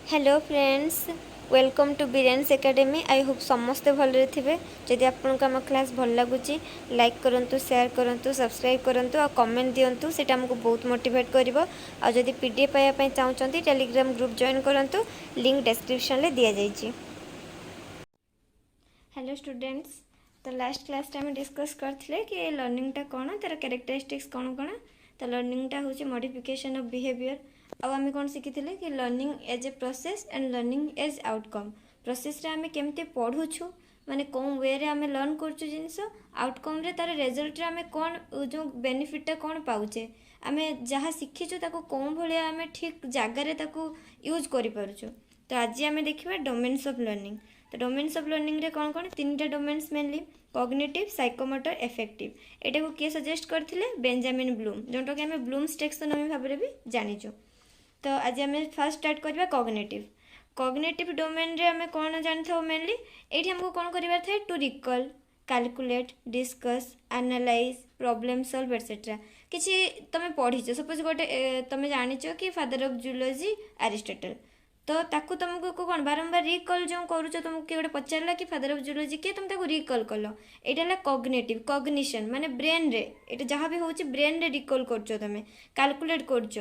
Hello friends, welcome to Biren's academy. I hope समस्ते भलरे थे। जदि आपको आम क्लास भल लगुच लाइक करूँ, शेयर करूँ, सब्सक्राइब करूँ और कमेंट दिंतु, से आमको बहुत मोटिवेट कर। आदि पीडीएफ पाइबा चाहते टेलीग्राम ग्रुप जॉइन करूँ, लिंक डिस्क्रिप्शन में दि जाइए। हेलो स्टूडेंट्स, तो लास्ट क्लास आम डिस्कस करते कि लर्निंगटा कौन, तार कैरेक्टरिस्टिक्स कौन कौन। तो लर्निंगटा हूँ मॉडिफिकेशन ऑफ बिहेवियर। अब आम कौन शिखी कि learning as a process and learning as outcome. Process रे आम केमती पढ़ुछु, माने कौन वे आम लर्न करुँ जिनस, आउटकम रे तार रिजल्ट आम कौन जो बेनिफिटा कौन पाचे, आम जहाँ शिखीचु ताको कौन भाया आम ठीक जगार यूज करूँ। तो आज आम देखा डोमेन्स ऑफ लर्निंग। तो डोमेन्स ऑफ लर्निंग रे कौन कौन तीन domains mainly cognitive, psychomotor, effective. एटा को किए सजेस्ट करथिले बेंजामिन ब्लूम, जोटा कि आम ब्लूम्स टेक्सोनोमी भाव में भी जानिचु। तो आज आम फास्ट स्टार्ट करवा कॉग्निटिव। कॉग्निटिव डोमेन रे आम कौन जानी था मेनली ये आमको कौन करार था to recall, calculate, discuss, analyse, problem solve etcetera. किसी तुम पढ़ीच सपोज गोटे तुम जानिच कि फादर ऑफ जूलॉजी एरिस्टोटल, तो ताकू तुमको कौन बारंबार रिकॉल जो करुच, तुमको किए गोटे पचारा कि फादर ऑफ जूलॉजी किए, तुम ताको रिकॉल कल। यहाँ कॉग्निटिव कॉग्निशन माने ब्रेन रे ये जहाँ भी होची ब्रेन रे रिकॉल करछ, तुम कैलकुलेट करछ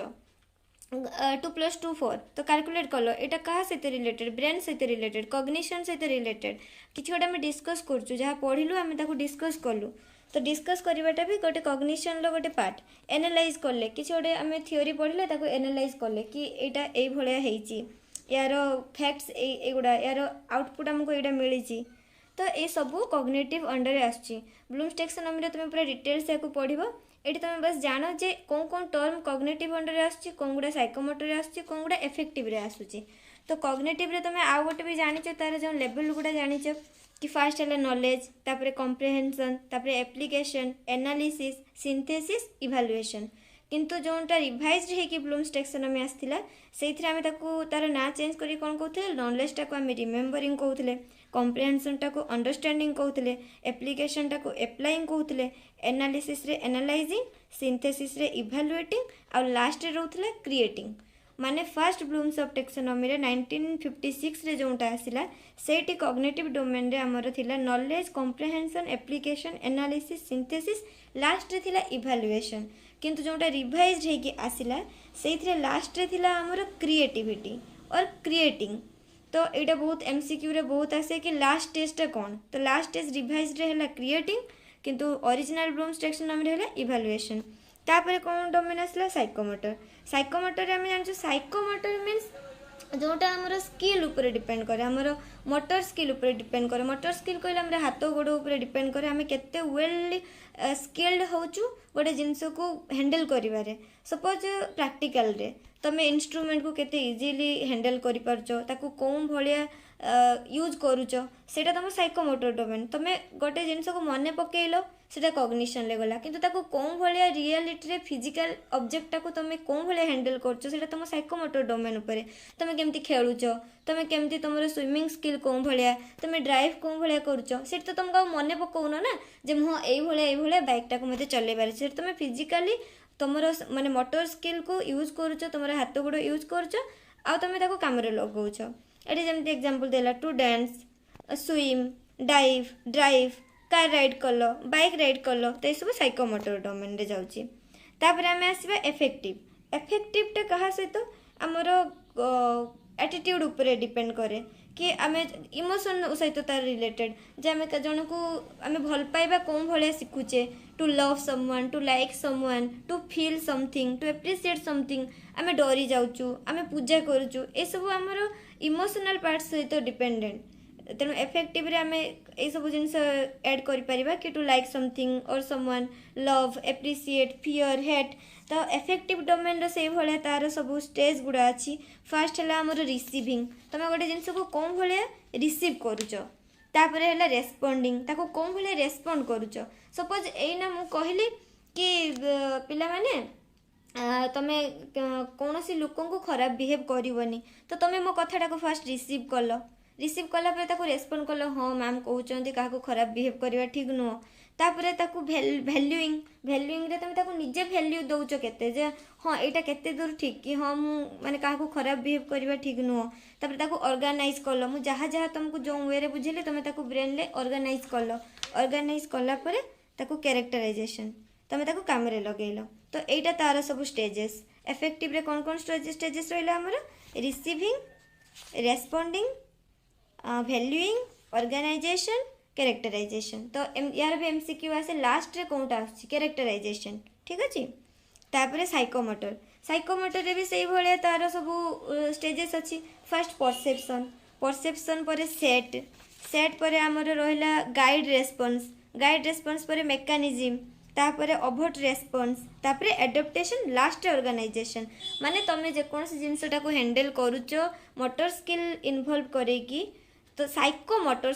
2+2 4, तो कैलकुलेट कल यहाँ क्या सहित रिलेटेड, ब्रेन सहित रिलेटेड, कॉग्निशन सहित रिलेटेड किसी गोटे आम डिस्कस करूँ, जहाँ पढ़लु आम डिस्कस कलु। तो डिस्कस करवाटा भी गोटे कॉग्निशन रो गोटे पार्ट। एनालाइज कले किसी गोटे आम थ्योरी पढ़ले ताको एनालाइज कले कि यहाँ ये भाया यार फैक्ट्स एगुड़ा यार आउटपुट आमको यहाँ मिली। तो ये सब कॉग्निटिव अंडर आसुची। ब्लूम्स टेक्सोनोमी रे तुम पूरा डिटेल्स या पढ़ो। ये तुम बस जान जे कौन कौन टर्म कॉग्निटिव अंडर आसुची, कौन गुड़ा साइकोमोटर आसुची, कौन गुड़ा एफेक्टिव रे आसुची। तो कॉग्निटिव रे तुम आउ गोटे भी जानिच तार जो लेवल गुड़ा जानिच कि फास्ट है नॉलेज, तापर कॉम्प्रिहेंशन, तापर एप्लिकेशन, एनालिसिस, सिंथेसिस, इवैल्यूएशन। किंतु जोटा रिवाइज होगी ब्लूम्स टेक्सोनोमी आसला से आम तार ना चेंज कर कौन कहते नॉलेज टाक आम रिमेम्बरिंग कहते, कॉम्प्रिहेंशन टाक अंडरस्टैंडिंग कहते, एप्लिकेशन टाक एप्लाइंग कहते, एनालिसिस रे एनालाइजिंग, सिंथेसिस रे इवैल्यूएटिंग, और लास्ट रे रहउथले क्रिएटिंग। माने फर्स्ट ब्लूम्स ऑफ टेक्सोनोमी रे 1956 रे जोटा आसिला सेठी कॉग्निटिव डोमेन रे हमर थिला knowledge, comprehension, application, analysis, synthesis, last रे थिला इवैल्यूएशन। किंतु जोटा रिवाइज होगी आसिला से लास्ट रे थिला हमर क्रिएटिविटी और क्रिएटिंग। तो यहाँ बहुत एमसीक्यू रे बहुत आसे कि लास्ट टेस्ट कौन, तो लास्ट टेस्ट रिवाइज रे हैला क्रिएटिंग, किंतु ओरिजिनल ब्लूम्स टेक्सोनोमी रे हैला इवैल्यूएशन। तापर कौन डोमेन आसला साइकोमोटर। साइकोमोटर आम जान साइकोमोटर मीन्स जोटा आमर स्किल उपर डिपेंड करे, आमर मोटर स्किल उपर डिपेंड करे। मोटर स्किल कहले आम हाथ गोड़ उपर डिपेंड करे, आम केते वेल स्किल्ड होचु गोटे जिनस को हैंडल करिवारे। सपोज प्रैक्टिकल रे तुम इंस्ट्रूमेंट को केते इजीली हैंडल करि परचो, ताकू कौन भलिया यूज करूच, सेटा तुम साइकोमोटर डोमेन। तुम गोटे जिनस को मन पकेलो सेटा कॉग्निशन ले गला, किंतु ताको कौन भलिया रियलिटी रे फिजिकल ऑब्जेक्ट टाको तुम कौन भलिया हैंडल करचो सेटा तुम साइकोमोटर डोमेन उपरे। तुम केमती खेलुच, तुम केमती तुम स्विमिंग स्किल कौन भलिया, तुम ड्राइव कौन भलिया करूच, सेटा तो तुमको मन पकाउन ना जे हाँ ये बाइक टाको मते चलेबार से। तुम फिजिकली तुम माने मोटर स्किल को यूज करूच, तुम हाथ गोड़ यूज करूच, आ तुम ताको काम रे लगाउछ। एटी जमती एग्जांपल देला to dance, swim, dive, drive, car ride कल, बाइक राइड कल, तो सब साइकोमोटर डोमेन रे जाउची। तापर आम आसवा एफेक्टिव। एफेक्टिवटा कहा सहित आमर एटीट्यूड उपरे डिपेंड करे कि आम इमोशन सहित तार रिलेटेड, जे आम जन को आम भल पाइबा कौन भाया शिखुचे, to love someone, to like someone, to feel something, to appreciate something. आम डरी जाऊँ, आम पूजा करुचु, ये सब आमर इमोशनल पार्ट सहित डिपेंडेंट। तेणु एफेक्टिव रे आम ये सब जिनस ऐड करिपरिबा कि to like something or someone, love, appreciate, fear, hate. तो एफेक्टिव डोमेन रो से भाया तार सब स्टेज गुड़ा अच्छी। फास्ट है आमर रिसीविंग, तुम गोटे जिनस को कौन भाया रिसीव करुच। तापर है रेस्पॉन्डिंग, ताको कौन भाया रेस्पॉन्ड करुच। सपोज एना मु कहली कि पिला माने तुम कौन सी लोक को खराब बिहेव करनी, तो तुम मो कथाटा को फास्ट रिसीव कल, रिसीव कला रेस्पॉन्ड कल हाँ मैम कहते क्या खराब बिहेव करवा ठीक नुह, तापर ताकू भैल्यूइंग भैल्यूइंग रे तुम ताकू निजे भैल्यू दौच केते जे हाँ यहाँ केते दूर ठीक कि हाँ मु माने काहा खराब बिहेव करवा ठीक नुह तापर ताकू ऑर्गेनाइज कल मु जहाँ जहाँ तुमको जो वे रे बुझेली तुम ताकू ब्रेन ले ऑर्गेनाइज कला परे ताकू कैरेक्टराइजेशन तुम ताकू काम रे लगेलो। तो एटा तार सब स्टेजेस इफेक्टिव रे कौन स्टेजेस रहिला हमर रिसीविंग रेस्पोंडिंग भैल्यूइंग ऑर्गेनाइजेशन कैरेक्टराइजेशन। तो यार भी एमसीक्यू आसे लास्ट रे कोनटा आछि कैरेक्टराइजेशन ठीक अछि। तापर साइकोमोटर रे भी सही भले तार सब स्टेजेस अछि। फर्स्ट परसेप्शन पर सेट पर हमर रहिला गाइड रेस्पॉन्स पर मेकानिज्म तापर ओभर्ट रेस्पॉन्स तापर एडाप्टेशन लास्ट ऑर्गेनाइजेशन। माने तमे जे कोनसी जिंसटा को हैंडल करूचो मोटर स्किल इन्वॉल्व करेकी। तो साइकोमोटर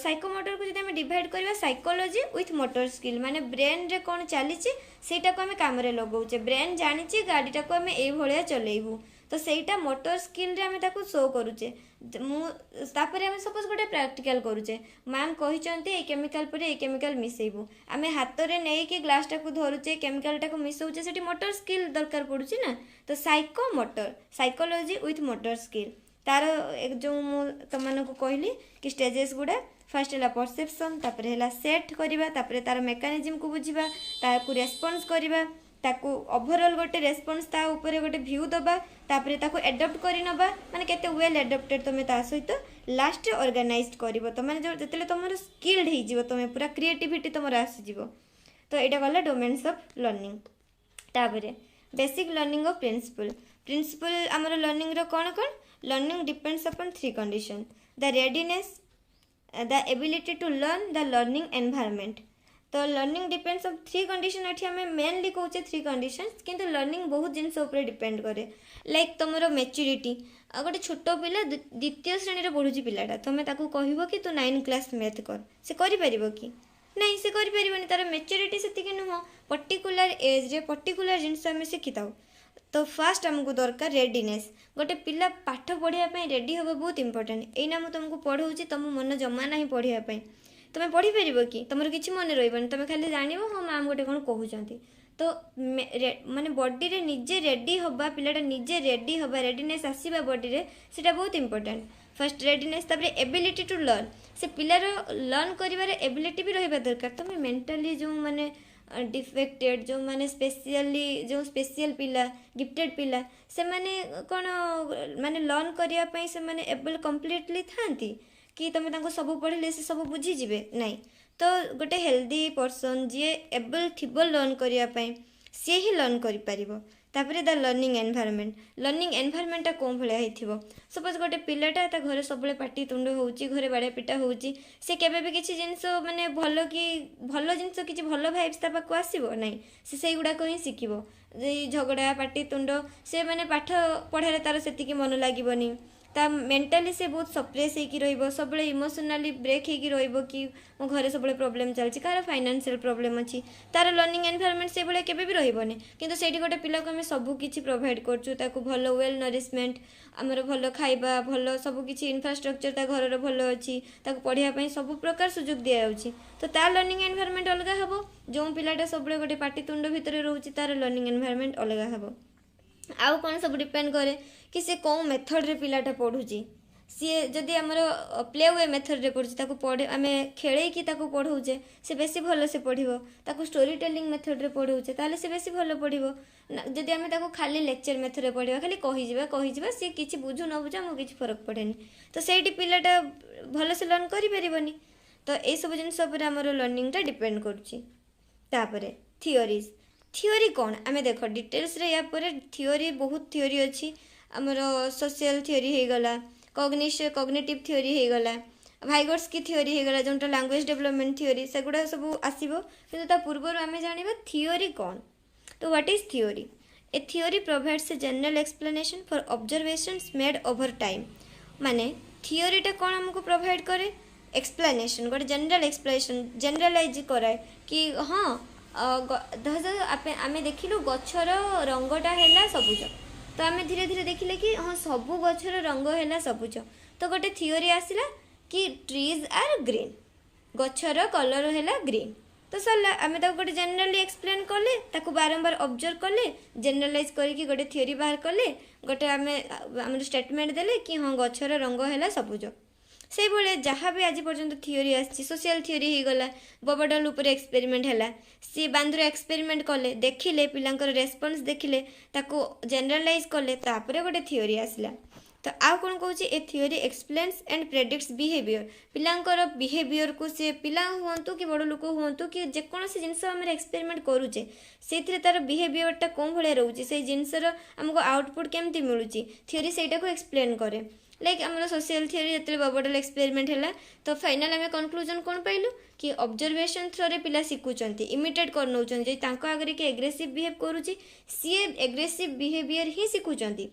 को जब आम डिवाइड करवा साइकोलॉजी विथ मोटर स्किल माने ब्रेन रे कौन चली सेटा को आम काम लगाऊे ब्रेन जानी गाड़ीटा को आम ये चलेबू तो सेटा मोटर स्किल रे आम ताको शो करूचे। तापर आम सपोज गोटे प्रैक्टिकल करूचे मैम कही केमिकल पर ये केमिकल मिसेबू आम हाथ में नहीं कि ग्लासटा को धरुचे केमिकलटा को मिसौचे से मोटर स्किल दरकार पड़ुची ना। तो psychomotor psychology with motor skill तार एक जो तुम को कहली कि स्टेजेस गुड़ा फर्स्ट है परसेप्शन तापर है सेट करवा तापर तार मेकानिज्म को बुझा ताकू रेस्पॉन्स करवा ताकू ओवरऑल गोटे रेस्पॉन्स ता ऊपर गोटे व्यू दबा तापर ताकू एडप्ट करी नबा माने केते वेल एडप्टेड तुम ता सहित लास्ट ऑर्गेनाइज्ड करबो तो माने जो जतले तुमर स्किल्ड हे जिवो तुम पूरा क्रिएटिविटी तुमर आसी जिवो। तो एटा गला डोमेन्स ऑफ लर्निंग। तापर बेसिक लर्निंग ऑफ प्रिंसिपल हमर लर्निंग रो कोन learning depends upon three condition the readiness the ability to learn the learning environment. तो learning depends of three condition एठी हमें मेनली कहूचे थ्री कंडीशंस किंतु लर्निंग बहुत जिनस ऊपर डिपेंड करे लाइक तुमरो मैच्योरिटी गोटे छोट पिला द्वितीय श्रेणी पढ़ुची पिलाटा तुम ताकू कहबो कि तू 9 क्लास मैथ कर से करि परिबो कि नहीं से करि परिबोनी तार मैच्योरिटी सेतिके नुह पर्टिकुलर एज रे पर्टिकुलर जिनस हमें शिखिताऊ। तो फास्ट आमको दरकार रेडीनेस गोटे पिला पाठ पढ़ाई रेडी हम बहुत इंपोर्टेंट एना मुझे तुमको पढ़ाऊँगी तुम मन जमा ना पढ़ाई तुम पढ़ी पार कि तुम किसी मन रही तुम खाली जान हाँ मैम गोटे कौन कहते। तो माने बॉडी रे निजे रेडी हवा पिलाटा निजे रेडी हवा रेडीनेस आसवा बॉडी रे सेटा बहुत इंपोर्टेंट। फर्स्ट रेडीनेस तापर एबिलिटी टू लर्न से पिलार लर्न कर एबिलिटी भी रहा दरकार। तुम मेंटली जो माने डिफेक्टेड जो माने स्पेशली जो स्पेशल पिला गिफ्टेड पिला से माने कौन माने लर्न करने से माने एबल कम्प्लीटली थांती कि तुम तांको सब पढ़ले से सब बुझी जीवे नहीं। तो गोटे हेल्दी पर्सन जी एबल थिबो लर्न करने सी ही लर्न करिपारिबो। तापर द लर्निंग एनवायरनमेंटा कौन भाया हो सपोज गोटे पिलाटा ता घरे सब पाटी तुंड होउची घरे बाड़े पिटा होउची से केबे भी किसी जिनस माने भल कि भल जिनस किसी भल भाइब्स ता पाखु आसीबो नहीं से सेई गुडा को ही शिखिबो झगड़ा पाटी तुंड से माने पाठ पढ़ारे तार सेतिकी मन लागिबोनी ता मेंटली से बहुत सप्रेस होगी रहिबो सब इमोशनली ब्रेक होगी रहिबो कि मो घरे सब प्रॉब्लम चलछि कार फाइनेंशियल प्रॉब्लम अछि तार लर्निंग एनवायरनमेंट से बळे केबे भी रहिबोनी किंतु सेठी गोटे पिला को हम सब किछि प्रोवाइड करछु ताको भल वेल नरिशमेंट हमर भल खाइबा भल सब किछि इंफ्रास्ट्रक्चर ता घर रो भल अछि ताको पढिया पई सब प्रकार सुযোগ दिया जाउछि। तो तार लर्निंग एनवायरनमेंट अलगा हबो जो पिलाटा सब गोटे पाटी तुंड भितर रहउछि तार लर्निंग एनवायरनमेंट अलगा हबो। आउ कौन सब डिपेंड करे कि से कौन मेथड रे पिलाटा पढ़ुची सी जदि आमर प्ले वे मेथड रे पढ़ुची ताको पढ़े आमे खेले कि ताको पढ़ौचे से बेसी भल से पढ़िबो ताको स्टोरी टेलिंग मेथड रे पढ़ौचे ताले से बेसी भल पढ़िबो जदि आमे ताको खाली लेक्चर मेथड रे पढ़िबा खाली कहि जिबा से किछि बुझु न बुझा मो किछि फरक पड़ेनी तो सेठी पिलाटा भल से लर्न करि परिबोनी। तो ए सब जिंस ऊपर हमर लर्निंग टा डिपेंड करूची। तापरे थियोरी कौन आमे देख डिटेल्स रे या पर थियोरी बहुत थियोरी अच्छी आमर सोशल थियोरी हो गला कॉग्निटिव थियोरी हो गला भाइगर्स की थियोरी हो गला जोंटा लैंग्वेज डेवलपमेंट थियोरी सेगुड़ा सब आसीबो किंतु ता पूर्वर आमे जानिबा थियोरी कौन। तो what is theory A theory provides a general explanation for observations made over time माने थियोरीटा कौन हमको प्रोवाइड करे एक्सप्लेनेशन गोटे जनरल एक्सप्लेनेशन जनरलाइज कराए कि हाँ आमे देखिलु गछर रंगटा हैला सबुज तो आमे धीरे धीरे देखिले कि हाँ सबु गछर रंग हैला सबुज तो गोटे थियोरी आसिला कि ट्रीज आर ग्रीन गछर कलर हैला ग्रीन तो सरला आम गोटे जेनेराली एक्सप्लेन कले ताकू बारंबार ऑब्जर्व कले जेनेरालाइज करके गोटे थ्योरी बाहर कले गोटे आम स्टेटमेंट देले कि हाँ गछर रंग है सबुज से भाई जहाँ भी आज पर्यंत थ्योरी आसी सोशल थ्योरी हो गला बबडल उपर एक्सपेरिमेंट है सी बांदर एक्सपेरिमेंट कले देखिले पिलांकर रेस्पॉन्स देखिले ताकू जेनेरालाइज कले तापर गोटे थ्योरी आसला तो आउ कौन कहूँ a theory explains and predicts behaviour पिलांकर बिहेवियर को सी पिला हूँ कि बड़ लोक हूँ कि जेकोसी जिनस आम एक्सपेरिमेंट करुचे से तार बिहेवियरटा कौन भाया रोचे से जिनसर आमको आउटपुट केमती मिलूँ थ्योरी से एक्सप्लेन करे लाइक आम सोशल थ्योरी जो बबडल एक्सपेरिमेंट है तो फाइनाल आम कनक्लूजन कौन पाइलु कि ऑब्जर्वेशन थ्रो पिला शिखुंट इमिटेट कर नौकरी आगे कि एग्रेसिव बिहेव करुच्ची सी एग्रेसिव बिहेवियर ही शिखुंट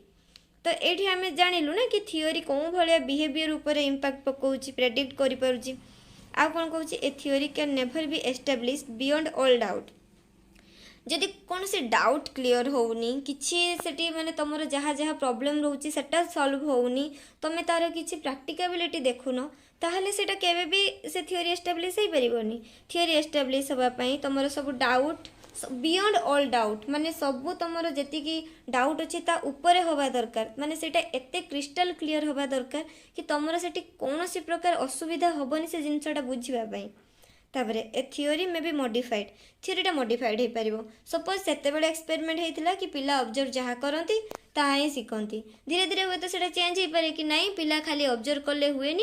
तो ये आम जानलु ना कि थ्योरी कौन भाया बिहेवियर उपर इम्पैक्ट पकाउची प्रेडिक्ट करि पारुची आ कौन कहूँ a theory can never be establish beyond all doubt जदि कौन से डाउट क्लियर होनी कि माने तुम जहाँ जहाँ प्रॉब्लम रोचे सेटा सॉल्व होनी तुम तार किसी प्रैक्टिकबिलिटी देखुन ताहले सेटा केबे भी से थ्योरी एस्टाब्लिश हो पारिबनी थ्योरी एस्टाब्लिश होगापाई तुम सब डाउट बियॉन्ड ऑल डाउट माने सबू तुम जी डाउट अच्छी ता उपरे होगा दरकार माने सेटा एते क्रिस्टल क्लियर होगा दरकार कि तुम से कौन सी प्रकार असुविधा हेनी से जिनसा बुझापी तापरे a theory may be modified थ्योरीटा मॉडिफाइड हो पार सपोज से एक्सपेरिमेंट होता कि पिला ऑब्जर्व जहाँ करती ताहा ही शिखती धीरे धीरे हे तो सेटा चेंज हो पारे कि नहीं पिला खाली ऑब्जर्व कले हुए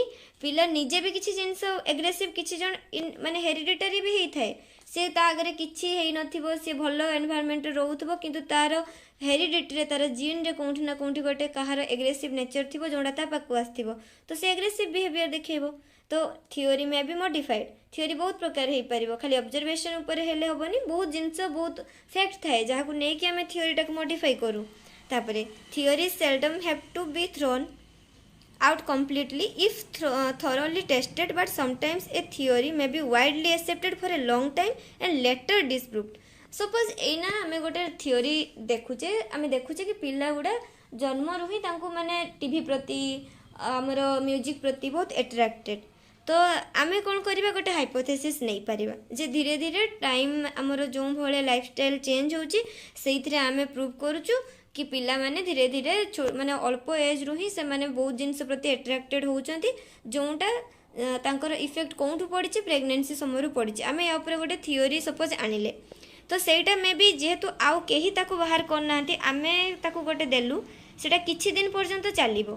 पिला निजे भी किसी जिनस एग्रेसिव किसी जन माने हेरिडिटरी भी होता है सी आगे किसी हो सी भल एनवायरनमेंट रोथबो किंतु तार हेरिडिटी तार जीन रे कौटी ना कौटी गोटे कहार एग्रेसिव नेचर थी जोड़ा ता पाक आसो तो से एग्रेसिव बिहेवियर देखो तो थ्योरी में भी मॉडिफाइड थ्योरी बहुत प्रकार हो पार खाली ऑब्जर्वेशन उपर हेले हेनी बहुत जिनस बहुत फैक्ट थाए जहाँ नहीं आम थ्योरीटा मॉडिफाई करूँ तापरे theory seldom have to be thrown out completely if thoroughly tested but sometimes a theory may be widely accepted for a long time and later disproved suppose एना आमे गोटे थ्योरी देखुचे आमे देखुचे कि पिला गुडा जन्म रु ही तांको माने टीवी प्रति हमर म्यूजिक प्रति बहुत अट्रैक्टेड तो आमे कौन करिबा गोटे हाइपोथेसिस नहीं पारिबा जे धीरे धीरे टाइम हमर जो भले लाइफस्टाइल चेंज होची सेइथरे आमे प्रूव करूचु कि पिला माने धीरे धीरे माने अल्प एज रु ही से माने बहुत जिनस प्रति अट्रैक्टेड होउचंती जोटा तांकर इफेक्ट कोठू पड़ी प्रेगनेंसी समय पड़ी आम या गोटे थ्योरी सपोज आनिले तो सेटा मे भी जेहेतु आउ केही ताको बाहर करना आमे ताको गोटे देलु सेटा किछि दिन पर्यंत चलिबो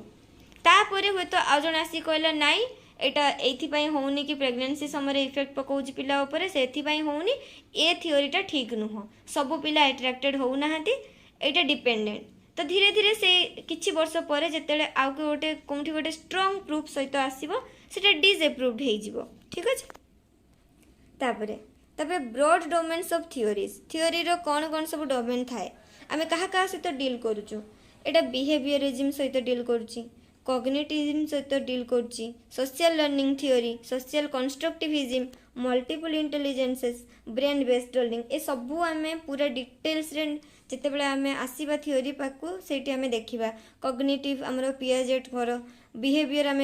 तापरे हुए तो आ जण आसी कहला नाई एटा एथि होनी कि प्रेगनेंसी समय इफेक्ट पकाउची पिला उपरे सेथि होनी ए थ्योरीटा ठीक नुह सब पिला अट्रैक्टेड होउनाहांती एटा डिपेंडेंट तो धीरे धीरे से किछि वर्ष पर जेतेले आउ के गोटे कोठी गोटे स्ट्रांग प्रूफ सहित आसीबो सेटा डिसअप्रूव्ड हे जिवो ठीक अछि तापरे broad domains of theories theory रो कौन सब डोमेन थाए आमे कहा सहित डील करूछु एटा बिहेवियरिज्म सहित डील करूची कॉग्निटिज्म सहित डील करूची social learning theory social constructivism multiple intelligences brain based learning ए सबू आमे पूरा डिटेल्स रे जितेबाला आम आसवा थ्योरी पाक से देखा कॉग्निटिव आमर पियाजेट घर बिहेवियर आम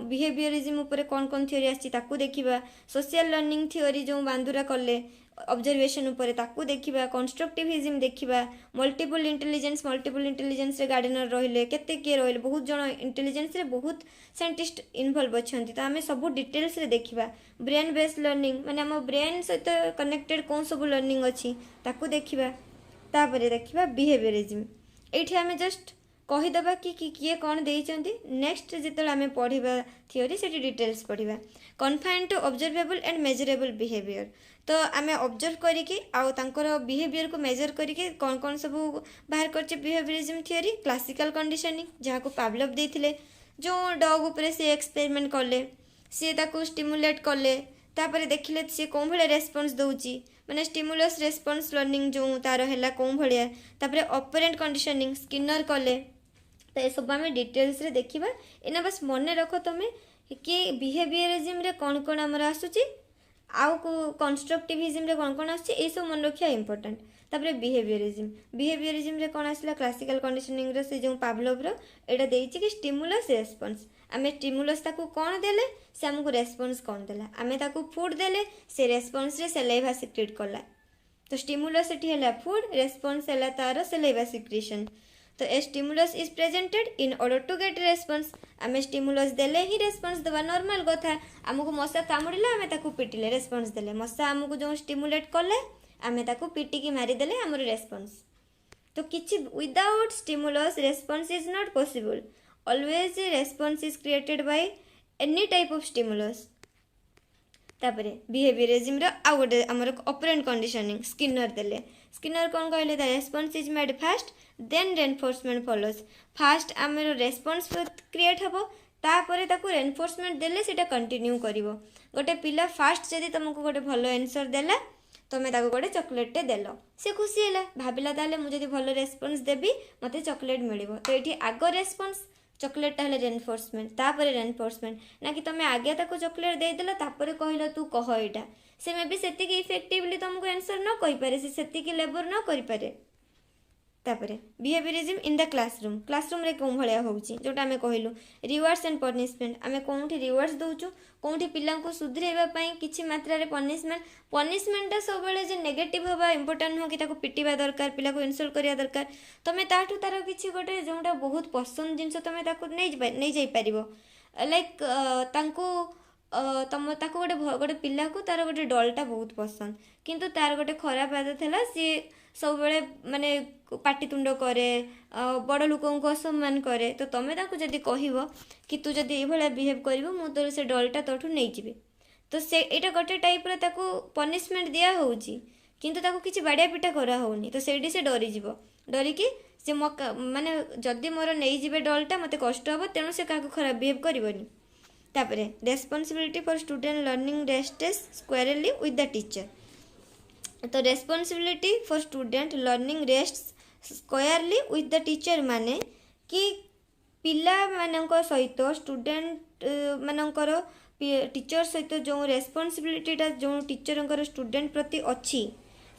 बिहेवियरिज्म उपर कौन कौन थ्योरी आसी देखा सोशल लर्निंग थ्योरी जो बांदुरा कले ऑब्जर्वेशन उपर ताकू देखा कंस्ट्रक्टिविज्म देखा मल्टीपल इंटेलिजेंस रे गार्डनर रहिले केते किए रहिले बहुत जन इंटेलिजेंस रे बहुत साइंटिस्ट इन्वॉल्व अछंती तो आम सब डिटेल्स रे देखा ब्रेन बेस्ड लर्निंग माने आम ब्रेन सहित कनेक्टेड कौन सब लर्निंग अच्छी ताकू देखा तापरे देखिबा बिहेवियरिज्म एठी आमे जस्ट कहीदबा कि किए कौन देइचंती नेक्स्ट जितले आमे पढ़िबा थ्योरी सेठी डिटेल्स पढ़िबा confined to observable and measurable behaviour तो आमे ऑब्जर्व करिके आउ तांकर बिहेवियर को मेजर करिके कौन कौन सब बाहर करचे बिहेवियरिज्म थ्योरी क्लासिकल कंडीशनिंग जहाँ को पावलोव देथिले जो डॉग उपरे से एक्सपेरिमेंट कले सी ताको स्टिमुलेट कले तापरे देखिले सी कौन भले रेस्पॉन्स दउची माने स्टिमुलस रेस्पॉन्स लर्निंग जो तार है कौन भाया तापरे ऑपरेंट कंडीशनिंग स्किनर कले तो ये सब आम डिटेल्स रे देखा एना बस मन रख तुम्हें कि बिहेवियरिज्म रे कौन कौन आमर आसूची आउ कंस्ट्रक्टिविज्म रे कौन कौन आसूची ये सब मन रखा इंपोर्टेंट तापर बिहेवियरिज्म रे कौन आसला क्लासिकल कंडीशनिंग रो से जो पावलोव रो एटा देइछि कि स्टिमुलस रेस्पॉन्स आमे स्टिमुलस ताकू कौन देले से हमको रेस्पॉन्स कौन देला आमे ताकू फूड देले से रेस्पॉन्स रे सलाइवा सिक्रेट कला तो स्टिमुलस एठी हला फूड रेस्पॉन्स हला तार सलाइवा सिक्रेशन तो a stimulus is presented in order to get response आमे स्टिमुलस देले ही रेस्पॉन्स देवा नॉर्मल कथा हमको मशा कामुड़िला आमे ताकू पिटिले रेस्पॉन्स देले मशा हमको जो स्टिमुलेट कले आमे ताकू पिटी की मारी देले हमर रेस्पॉन्स तो किछि without stimulus response is not possible always response is created by any type of stimulus तापरे बिहेवियरिज्म रो आ गोटे हमर ऑपरेंट कंडीशनिंग स्किनर देले स्किनर कौन कहले the response is made fast then reinforcement follows fast हमर रेस्पॉन्स क्रिएट हबो तापरे ताकू रेनफोर्समेंट देले सेटा कंटिन्यू करिवो गोटे पिला फास्ट जदी तुमको गोटे भलो आंसर देला तमे ताको गोटे चॉकलेट टे देलो से खुशी हैला भाबिला ताले मु जदी भलो रेस्पॉन्स देबी मते चॉकलेट मिलिवो तो एठी आगो रेस्पॉन्स चॉकलेट ताले रेनफोर्समेंट तापरे रेनफोर्समेंट ना कि तमे आगे ताको चॉकलेट दे देला तापरे कहलो तू कह एटा से मे बी सेति की इफेक्टिवली तुमको आंसर न कहि पारे से सेति की लेबर न करि पारे तापरे बिहेवियरिज्म इन द क्लासरूम रे कोन भलिया होउची जोटा हमें कहलु रिवार्ड्स एंड पनिशमेंट हमें कोनठी रिवार्ड्स दउचु कोनठी पिल्ला को सुधरेबा पई किछि मात्रा रे पनिशमेंट सब बेले जे नेगेटिव होबा इंपोर्टेंट हो कि ताको पिटिबा दरकार पिल्ला को इंसल्ट करिया दरकार तमे ताठु तार किछि गोटे जोटा बहुत पसंद जिंस तमे ताको नै जाई परिबो लाइक तांको तम ताको गोटे पिल्ला को तार गोटे डलटा बहुत पसंद किंतु तार गोटे खराब आदत थला सी सब बेले माने पाटितुंड करे बड़ लोकों को असम्मान करे तो तमे ताको जदी कहिवो कि तू जदी ए भला बिहेव करिवो मु तोर से डलटा तोठु नै जिबे तो से एटा गोटे टाइप रे ताको पनिशमेंट दिया होउची किंतु ताको किछि बाडिया पिटा करा होउनी तो सेडी से डरी जिवो डरी कि से माने जदी मोर नै जिबे डलटा मते कष्ट हबो तेनु से काको खराब बिहेव करिवोनी तापरे responsibility for student learning rests squarely with the teacher तो responsibility for student learning rest squarely with the teacher माने कि पिला मानक सहित स्टूडेंट मानकर टीचर सहित जो रेस्पॉन्सिबिलिटीटा जो टीचर स्टूडेंट प्रति अच्छी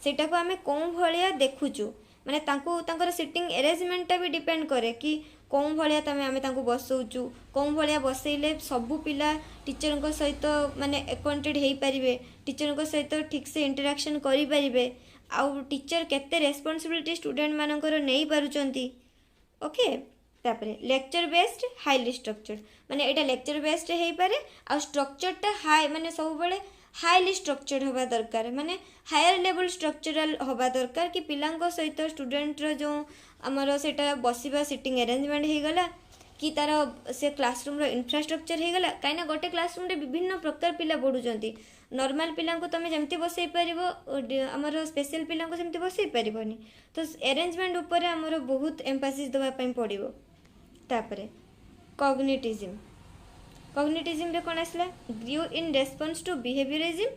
सेटा को आमे कौन भलिया देखुचु माने तांकर सिटिंग अरेंजमेंटटा भी डिपेंड करे कि कौन भलिया तमे आमे तांको बसौचु कौन भलिया बसैले सबु पिला टीचर सहित माने एक्वांटेड हेई परिबे टीचर सहित ठीक से इंटरेक्शन करि परिबे आउ टीचर केते रेस्पॉन्सिबिलिटी स्टूडेंट मानकर नै पारुचंती ओके तापरे लेक्चर बेस्ड हाईली स्ट्रक्चर्ड माने एटा लेक्चर बेस्ड हेई पारे आ स्ट्रक्चरटा हाई माने सब बेले हाईली स्ट्रक्चर्ड होबा दरकार माने हायर लेवल स्ट्रक्चरल होबा दरकार कि पिलांको सहित स्टूडेंट रो जो हमर सेटा बसिबा सिटिंग अरेंजमेंट हे गला कि तार से क्लासरूम रो इंफ्रास्ट्रक्चर हे गला काइना गोटे क्लासरूम रे विभिन्न प्रकार पिला पढुचंती नॉर्मल पिलांको तमे जेमति बसै परिबो हमर स्पेशल पिलांको जेमति बसै परिबोनी तो अरेंजमेंट ऊपर हमर बहुत एम्फासिस दवा पई पडिबो तापरे कॉग्निटिज्म रे कोन आसला ग्रू इन response to behaviourism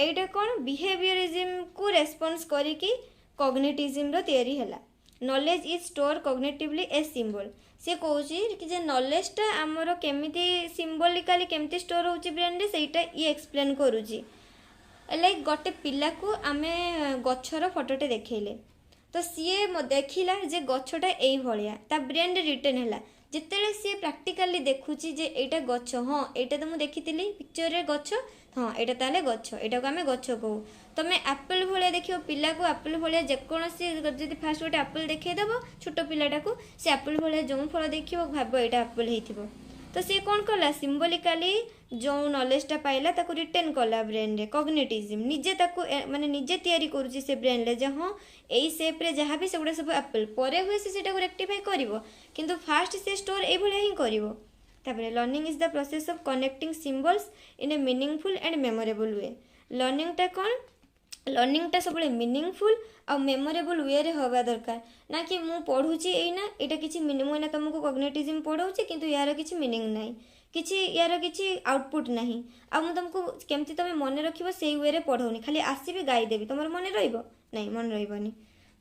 Etah cone behaviourism को रेस्पॉन्स करी कि कॉग्निटिज्म रो तयारी हला knowledge is store cognitively a symbol से कहूची कि जे नॉलेजटा आमर केमिति सिंबलिकली केमिति स्टोर होची ब्रेन रे सेटा ये एक्सप्लेन करूची लाइक गोटे पिला को आमे गछर फोटोटे देखैले तो सीए देखिला जे गछटा एई भलिया ता ब्रेन रे रिटर्न हला जितेले सी प्रैक्टिकली देखुची जे एटा गछ हाँ एटा तो मु देखितिली पिक्चर रे गछ हाँ एटा ताले गछ एटा को आमे गछ कहू तमे एप्पल भलिया देखियो पिला को एप्पल भलिया जेकोनसी जदी फास्ट गोटे एप्पल देखै दबो छोटो पिलाटा को से एप्पल भलिया जो फल देखियो भाबो एटा एप्पल हेथिबो तो सी कोन कला सिंबलिकली जो नॉलेजटा पाइला ताको रिटेन कला ब्रेन रे कॉग्निटिज्म निजे ताको माने निजे तयारी करूची से ब्रेन ले जे हाँ एई शेप रे जहाँ भी सेगुडा सब एप्पल परे हुए से सेटा को रेक्टिफाई करिवो किंतु फास्ट से स्टोर ए भलिया ही करिवो तापरे learning is the process of connecting symbols in a meaningful and memorable way लर्निंगटा कोन लर्निंगटा सब मीनिंगफुल आ मेमोरेबल वे रे होबा दरकार ना कि मु पढुची एइना एटा किछि मीनिंग ना तुमको कॉग्निटिज्म पढौची किंतु यार किछि मीनिंग नाही किछि यार किछि आउटपुट नाही आ मु तुमको केमति तमे मने रखिबो सेही वे रे पढौनी खाली आसीबे गाई देबी तमर मने रहइबो नाही मन रहइबोनी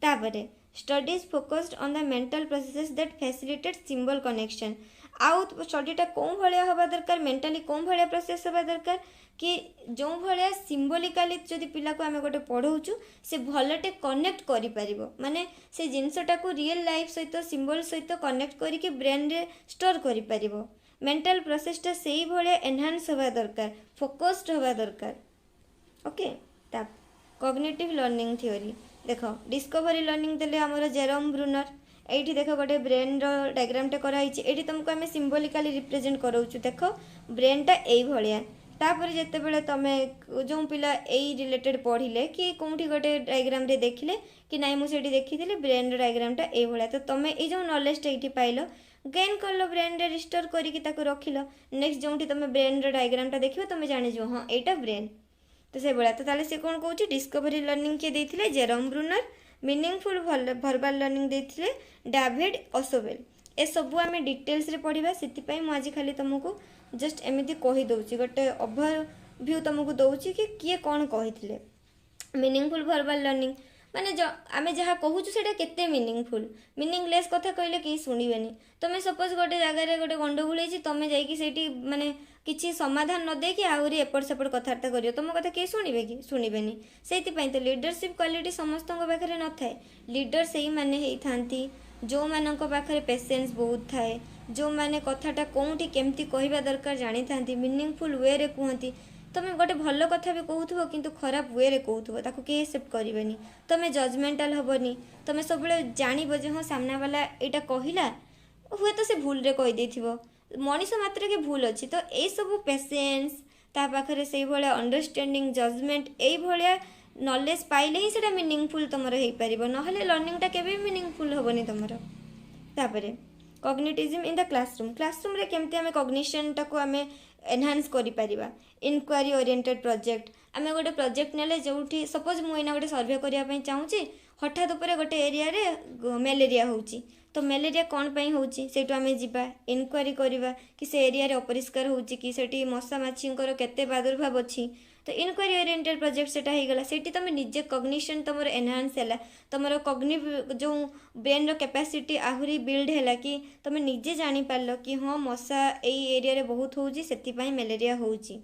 तापरे studies focused on the mental processes that facilitate symbol connection आउ स्टडीटा कौन भाया हवा दरकार मेंटाली कौन भाया प्रोसेस हवा दरकार कि जो भाया सिंबलिकाली जदि पिला को आम गोटे पढ़ाऊँ से भलटे कनेक्ट करि परिबो माने से जिनसटा को रियल लाइफ सहित सिंबल सहित कनेक्ट करके ब्रेन रे स्टोर करि परिबो मेंटल प्रोसेसटा सेही भाया एनहांस हवा दरकार फोकस्ड हवा दरकार ओके ता कॉग्निटिव लर्निंग थ्योरी देख डिस्कवरी लर्निंग देले हमर जेरोम ब्रूनर एठी देख गोटे ब्रेन रो डायग्रामटा कराई एठी तुमको आम सिंबलिकाली रिप्रेजेंट कराऊँ देख ब्रेनटा एई भलिया तापर जिते बड़े तुम जो पिला यही रिलेटेड पढ़िले कि कौटी गोटे डायग्राम रे देखिले कि नाई मुझे देखी ब्रेन डायग्रामटा ये भाया तो तुम ये नॉलेजटा ये पाइल गेन कल ब्रेन रे रिस्टोर करके रखिल नेक्स्ट जो तुम ब्रेन डायग्रामटा देखिए तुम जान हाँ यहाँ ब्रेन तो से भाया तो ताले से कौन कौन डिस्कवरी लर्निंग किए देते जेरोम ब्रूनर मीनिंगफुल भर्बाल लर्निंग देते डेविड ओसोवेल ए सबू आम डिटेल्स रे पढ़ा से मुझे खाली तुमको जस्ट एमती कहीदे गोटे ओभरभ्यू तुमको दौची कि किए कौन कही मीनिंगफुल भर्बाल लर्निंग माने आम जहाँ कहूँ से केते मीनिंगफुल मीनिंगलेस कथा कहले कहीं शुणबेनि तुम सपोज गोटे जगार गोटे गंडगोल होती तुम जाइए माने किसी समाधान न देखि आहरी एपट सेपट कथबार्ता करियो तुम कथा किए शुणबे कि शुणबेनि से तो लीडरशिप क्वालिटी समस्त पाखे न थाए लीडर से माने होती जो मानक पाखे पेशेंस बहुत थाए जो माने कथाटा कौटी केमती कहवा दरकार जानी था मीनिंगफुल वे रे कहती तुम गोटे भल कथा भी कहूथबो किंतु खराब वे रे कहूथबो ताको के एक्सेप्ट करिवेनी तुम जजमेंटाल हबनी तुम सब जानबो जे हाँ सामना वाला एटा कहिला हुए तो से भूल रे कहि देथिबो मनीष मात्र के भूल अच्छी तो यही सब पेशेंस ता पाखरे से भाया अंडरस्टैंडिंग जजमेंट यही भाया नॉलेज पाइले ही सेटा मीनिंगफुल तुमर हो पारिबो नहले लर्निंगटा केबे मीनिंगफुल होबनी तुमर तापरे कॉग्निटिज्म इन द क्लासरूम रे केमते हमें कॉग्निशन टाको हमें एनहांस करि परिबा इनक्वारी ओरिएंटेड प्रोजेक्ट आम गोटे प्रोजेक्ट नेले जोठी सपोज मुझे गोटे सर्वे करने चाहूँगी हठात उपर गोटे एरिया रे मलेरिया होची तो मलेरिया कौन पाई होची सेटू आमे जिबा इनक्वारी करवा कि से एरिया रे अपरिष्कार होची कि सेठी मशा माछींकर केते प्रादुर्भाव अछि तो इनक्वारी ओरिएंटेड प्रोजेक्ट सेटा हो गला सेठी तुम निजे कॉग्निशन तुम एनहांस हैला तुम कॉग्निटिव जो ब्रेन रो कैपेसिटी आहुरी बिल्ड हैला कि तुम निजे जानी पारलो कि हाँ मशा एई एरिया रे बहुत होची सेति पई मलेरिया होची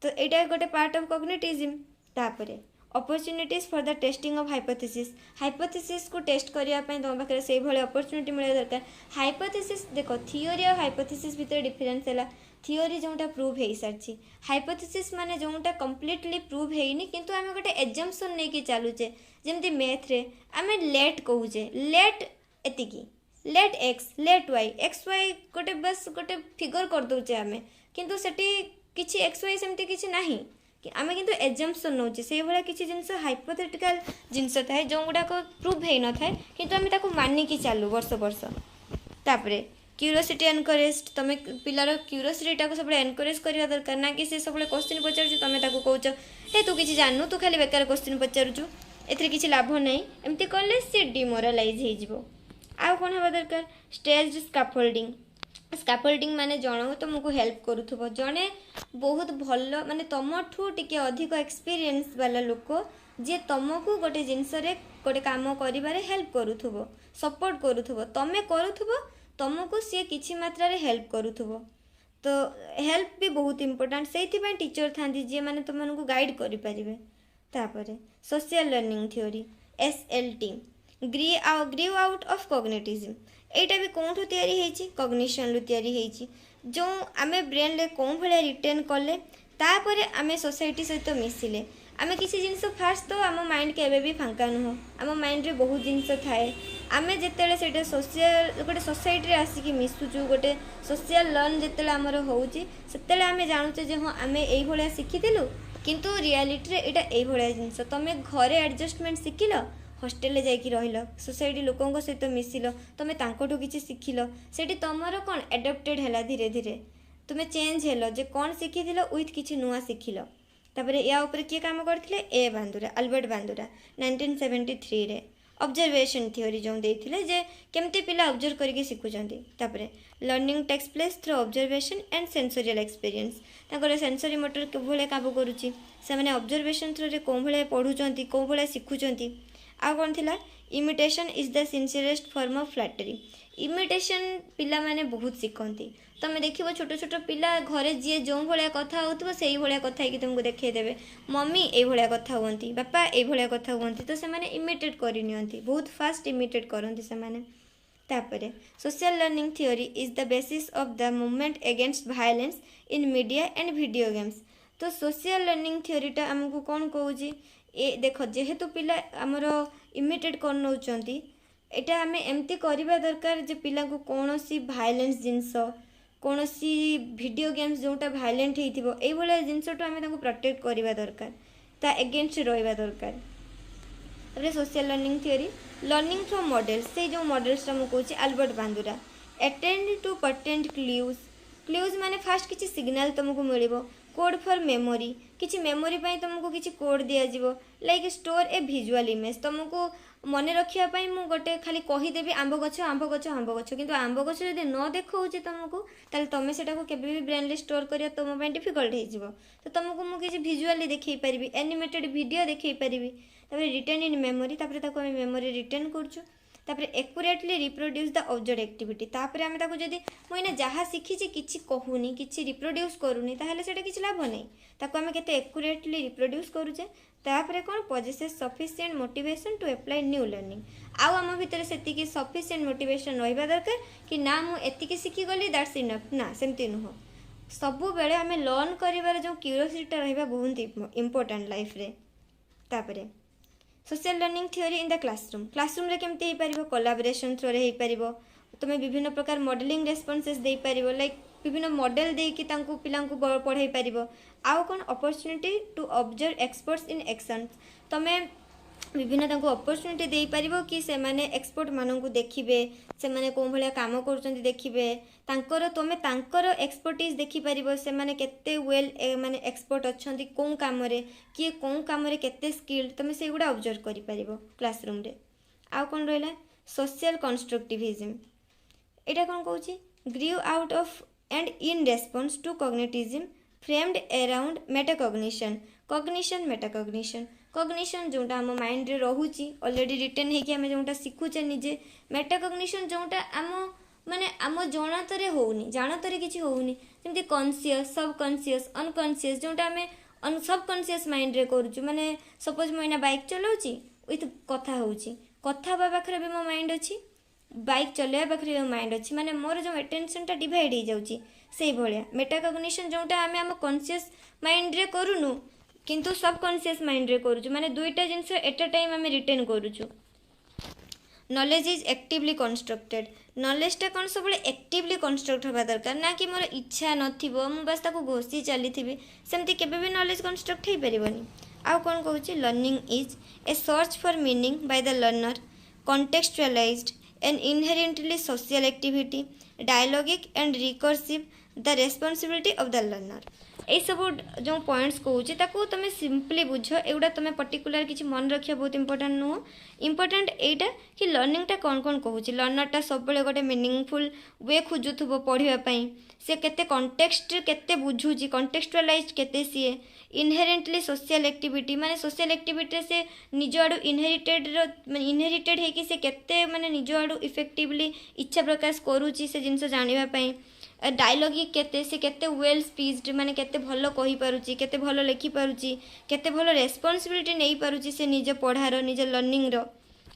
तो एटा गोटे पार्ट ऑफ कॉग्निटिज्म तापरे opportunities for the testing of hypothesis को टेस्ट करने तुम पाखे से अपॉर्चुनिटी मिले दरकार हाइपोथेसिस देख थियोरी और हाइपोथेसिस भितर डिफरेंस है थियोरी जोटा प्रूव हो सारी हाइपोथेसिस माने जोटा कंप्लीटली प्रूव होनी किंतु आम गोटे एजम्पशन नहीं कि चलुचे जमती मैथ रे आम लेट कहूचे लेट एतिकी let x let y x y गोटे बस गोटे फिगर कर दौचे आम किंतु सेठी किछि एक्स वाई सेमती किछि नाही कि आम किंतु एजम्पशन नौचे से भाया किसी जिनस हाइपोथेटिकल जिनस थाए जो गुड़ाक प्रूव हो न थाए किंतु आम ताको मानिकी चलू वर्ष वर्ष तापरे क्यूरियोसिटी एनकरेज तुम पिलार क्यूरियोसिटीटा को सब एनकरेज करवा दरकार ना कि सब क्वेश्चन पचार तुम कौच हे तू किसी जानू तू खाली बेकार क्वेश्चन पचारुचु एथि किसी लाभ नहीं एमती कले सी डिमोरालाइज हो आउ कौन हवा दरकार स्टेज स्काफोल्डिंग माने जन तुमको हेल्प करूथबो जने बहुत भल माने तुमठू टिके अधिक एक्सपीरियंस वाला लोक जे तुमको गोटे जिनस रे गोटे काम करिबारे हेल्प करूथबो सपोर्ट करूथबो तमे करूथबो तुमको सी किछि मात्रा रे हेल्प करूथबो तो हेल्प भी बहुत इंपोर्टेंट से टीचर था जी मैंने तुमको गाइड करें तापरे social learning theory SLT grew out of cognitivism एटा भी कौन तैयारी होती कॉग्निशन लु तैयारी होती जो आम ब्रेन रे कौन भाया रिटेन कले तापर आम सोसाइटी सहित मिसिले आम किसी जिनस फास्ट तो आम माइंड के भी फांका नुह आम माइंड रे बहुत जिनस थाए आम जिते से सोशल गोटे सोसाइटी रे आसिक मिसुचु गोटे सोशल लर्न जिते आमर होची से आम जानूचे जे हाँ आम ये शिखीलु किंतु रियलिटी रे एटा ये भाया जिनस तुम घरे एडजस्टमेंट शिखिल हॉस्टेल जाइकी रहिल सोसाइटी लोकों सहित मिसिल तुम तांकोठू किछि शिखिल सेठी तमर कौन एडप्टेड हैला धीरे धीरे तुम चेंज हेल जे कौन शिखिथिल विथ किछि नुआ शिखिल तापर या ऊपर किए काम करथिले ए बांदुरा अल्बर्ट बांदुरा 1973 रे ऑब्जर्वेशन थ्योरी जो देथिले जे केमते पिला ऑब्जर्व करके शिखुचंती तापर learning takes place through observation and sensorial experience ताकर सेंसरी मोटर के भले काम करूची से माने ऑब्जर्वेशन थ्रू रे को भले पढुचंती को भले शिखुचंती आ कौन थिला imitation is the sincerest form of flattery. Imitation पिला माने बहुत शिखती। तुम देखो छोट छोट पिला घरे जी जो भाया कथा हो से भाया कथा तुमको देखईदेवे, मम्मी ये भाया कथा हुंती, बापा ये भाया कथा हुंती, तो से इमिटेट करनी बहुत फास्ट इमिटेट करती से। तापरे social learning theory is the basis of the movement against violence in media and video games. तो सोशल लर्निंग थ्योरीटा आमको कौन कहूँ ए देख जेहेतु पिला आमर इमिटेट कर नौचंती एटा आमे एमती करबा दरकार जे पिला को कौन सी वायलेंस जिनस कौन सी वीडियो गेम्स जोटा वायलेंट होइथिबो एई भलिया जिनसटो आमे ताको प्रोटेक्ट करबा दरकार, ता एगेंस्ट रहिबा दरकार। तबे social learning theory learning from models से जो मॉडल्स टा मु कहूची Albert Bandura. Attend to pertinent clues. Clues माने फास्ट किछि सिग्नल तुमको मिलिबो। कोड फॉर मेमोरी किछि मेमोरी पई तुमको किछि कोड दिया जिवो। Like store a visual image तुमको मन रखिया पई मु गोटे खाली कहि देबी आंब गछ आंब गछ आंब गछ, किंतु आंब गछ जदि न देखौची तुमको ताले तमे सेटा को केबे भी ब्रेनली स्टोर करिया तुम पई डिफिकल्ट हे जिवो। तो तुमको मु किछि विजुअली देखै परिबी, एनिमेटेड वीडियो देखै परिबी, तापर रिटेन इन मेमोरी, तापर ताको हम मेमोरी रिटेन करछु, तापर accurately reproduce the object activity. तापर हम ताको जदि मुइना जहा सिखी छी किछि कहूनी किछि रिप्रोड्यूस करूनी ताहले सेटा किछि लाभ नै, ताको हम केते एक्यूरेटली रिप्रोड्यूस करूचे। तापर कोन possesses sufficient motivation to apply new learning. आउ हम भितर सेतिकी सफिशिएंट मोटिवेशन रहबा दरकार कि ना मु एतिकी सिखी गली दैट्स इनफ, ना सेमती नुह। सबु बेले हमें लर्न करिवार जो क्यूरियोसिटी रहबा बहुत इंपोर्टेंट लाइफ रे। तापर social learning theory in the classroom. Classroom रे केमती हे परिबो कोलैबोरेशन थ्रू रे हे परिबो। तुमे विभिन्न प्रकार मॉडलिंग रेस्पॉन्सेस दे परिबो, लाइक विभिन्न मॉडल दे कि तांको पिलांको पढ़ाई परिबो। आउ कोन opportunity to observe experts in action. तमे विभिन्न तांको अपॉर्चुनिटी दे परिबो कि से माने एक्सपर्ट माननकु देखिबे, से माने कोन भलिया काम करचंती देखिबे, तांकर तमे तांकर एक्सपर्टीज देखि परिबो, से माने केते वेल माने एक्सपर्ट अछंती कोन काम रे, कि कोन काम रे केते स्किल्ड, तमे से गुडा ऑब्जर्व करि परिबो क्लासरूम रे। आउ कोन रहला सोशल कंस्ट्रक्टिविज्म। एटा कोन कहूची grew out of and in response to cognitivism framed around metacognition. Cognition metacognition cognition जोटा आम माइंड रे रहूची ऑलरेडी रिटेन हेकि आम जोटा शिखुचे निजे। मेटाकॉग्निशन जोटा आम माने आम जनातरे होउनी, जानतरे किछि होउनी, जेमति कॉन्शियस सबकॉन्शियस अनकॉन्शियस जोटा आम सबकॉन्शियस माइंड रे करूछु। माने सपोज मोइना बाइक चलाउची विथ कथा होउची, कथा बा पाखरे भी मो माइंड अछि, बाइक चलेवा पाखरे भी माइंड अछि, माने मोर जो अटेंशन टा डिवाइड हो जाउची सेही भलिया। मेटाकॉग्निशन जोटा आमे आम कॉन्शियस माइंड रे करूनु किंतु सबकॉन्शियस माइंड रे करूछु, माने दुईटा जिंस एट अ टाइम आमे रिटेन करूछु। Knowledge is actively constructed. Knowledge टा कौन सब एक्टिवली कंस्ट्रक्ट होगा दरकार, ना कि मोर इच्छा नथिबो मु बस ताको घोषी चली सेमती केबे भी नॉलेज कंस्ट्रक्ट हो परिबनी। आउ कौन कहूची learning is a search for meaning by the learner, contextualised and inherently social activity, dialogic and recursive, the responsibility of the learner. ये सब जो पॉइंट्स कहूँ ताको तुम सिंपली बुझ, एगुड़ा तुम पर्टिकुलर किसी मन रखा बहुत इंपोर्टेंट नुह। इंपोर्टेंट एटा कि लर्निंग टा कौन कौन कहूँ, लर्नर टा सब गोटे मीनिंगफुल वे खोजुथुबो पढ़ाई, से केते कॉन्टेक्स्ट केते बुझुची, कॉन्टेक्सचुअलाइज्ड केते सीए, इनहेरेंटली सोशल एक्टिविटी माने सोशल एक्टिविटी से निज आड़ू इनहेरिटेड है से केते माने निज आड़ू इफेक्टिवली इच्छा प्रकाश करूची से जिनस जानिबा पई। डायलॉगिक केते से केते वेल स्पीच्ड माने केते भलो कहि पारुची, केते भलो लिखि पारुची, केते भलो रेस्पॉन्सिबिलिटी नै पारुची से निज पढ़ार निज लर्निंग रो।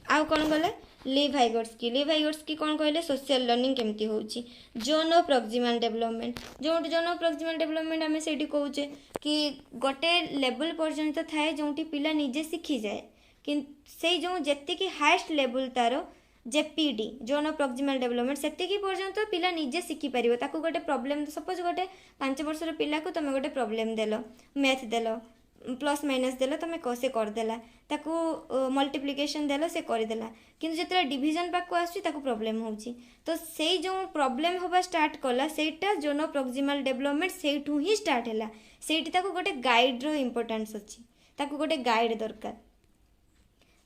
आउ कोन गले लिव हाइगर्सकी कोन कहले सोशल लर्निंग केमती होउची। Zone of proximal development, zone of proximal development आमे सेठी कहूचे कि गोटे लेवल पर्यंत थाए जोंटी पिला निजे सीखी जाए, कि से जो जेति कि हाईएस्ट लेवल तारो ZPD zone of proximal development सेतिकी पर्यंत पिला निजे शिखि पारिबो। ताको गोटे प्रॉब्लम सपोज गोटे 5 वर्षर पिला को तुम गोटे प्रॉब्लम देलो, मैथ देलो, प्लस माइनस देलो, तुम से करदेला, ताको मल्टीप्लिकेशन देलो से करदेला, किंतु जेतरा डिवीजन पाक को आसी ताको प्रॉब्लम होउची। तो सेई जो प्रॉब्लम होबा स्टार्ट कला सेटा zone of proximal development Sethu he start हैला। सेठी ताको गोटे गाइड रो इंपोर्टेंस अछि, ताको गोटे गाइड दरकार।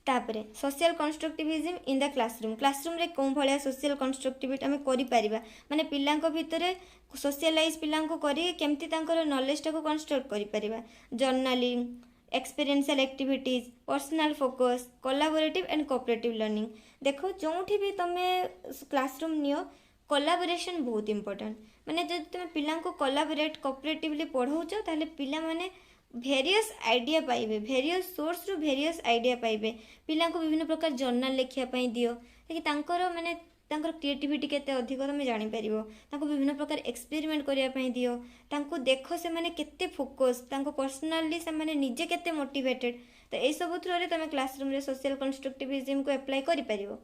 तापरे social constructivism in the classroom रे कौन भाया सोशल कंस्ट्रक्टिविटी आम करिपारिबा, माने पिलांको भितरे सोशलाइज पिलांको करी केमती तांकर नॉलेज टाको कंस्ट्रक्ट करिपारिबा। Journaling experiential activities, personal focus, collaborative and cooperative learning. देखो जोठी भी तुम्हें क्लासरूम नियो कोलाबोरेशन बहुत इंपोर्टेंट। माने जब तुम पिला को कोलाबोरेट कोऑपरेटिवली पढ़ाउछ ताले पिला माने भेरियस आइडिया पाइबे, भेरियस सोर्स रु भेरियस आइडिया पाइबे। पिला को विभिन्न प्रकार जर्नल लिखिया पई दियो कि तांकर माने तांकर क्रिएटिविटी केते अधिक तुम जानि परिबो। तांको विभिन्न प्रकार एक्सपेरिमेंट करिया पई दियो। तांको देखो से माने केते फोकस, तांको पर्सनली से माने निजे केते मोटिवेटेड। तो ए सब थ्रू रे तुम क्लासरूम रे सोशल कंस्ट्रक्टिविज्म को अप्लाई करि परिबो।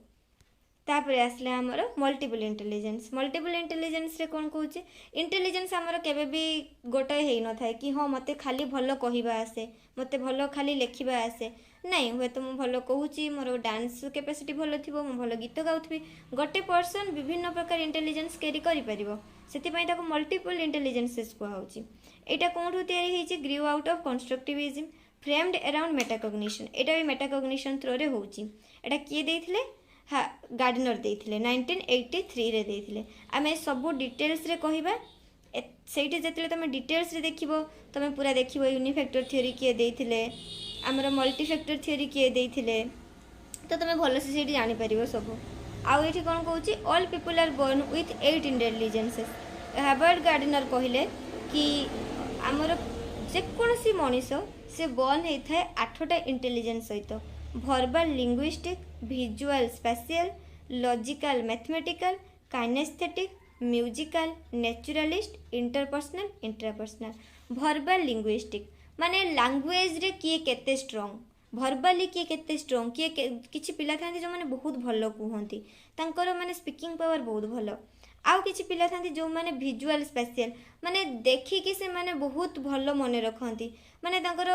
तापर आसले आमर मल्टीपल इंटेलिजेंस। मल्टीपल इंटेलिजेंस रे कोन कहूचे, इंटेलिजेंस आमर केबे भी गोटाए हेई न थाए कि हाँ मते खाली भलो कहिबा आसे, मते भलो खाली लेखिबा आसे। नहीं हुए तो मुझे भल कहूँ, मोर डांस कैपेसिटी भल थी, मुझे भल गीत गाउथि। गोटे पर्सन विभिन्न प्रकार इंटेलिजेंस कैरी करिपरिबो, सेतिपई ताको मल्टीपल इंटेलिजेंसेस कुहाउची। एटा कोठु तयारी हेची, grew out of constructivism framed around metacognition. एटा भी मेटाकॉग्निशन थ्रू रे होउची। एटा किए देथिले, हाँ गार्डनर देथिले 1983 रे देथिले। आमे सब डिटेल्स रे कहिबा, सेठी जेतले तमे डिटेल्स रे देखिबो तमे पूरा देखिबो यूनिफैक्टर थ्योरी किए देथिले, आमर मल्टीफैक्टर थ्योरी किए देथिले, तो तमे भल से सेठी जानि परिबो सब। आउ एठी कोन कहूची, all people are born with 8 intelligences. Howard Gardner कहिले कि आमर जेकोसी मनीष से बोर्न होता है 8टा इंटेलिजेंस सहित, verbal, linguistic, visual spatial, logical, mathematical, kinesthetic, musical, naturalist, interpersonal, intrapersonal. Verbal linguistic माने लैंग्वेज रे किए केते स्ट्रांग, वर्बली किए केते स्ट्रांग, किए किछि पिला थांती जो माने बहुत भलो कुहंती, तांकर माने स्पीकिंग पावर बहुत भलो। आउ किछि पिला थांती जो माने विजुअल स्पेशियल, माने देखि कि से माने बहुत भलो मने रखंती, माने तांकर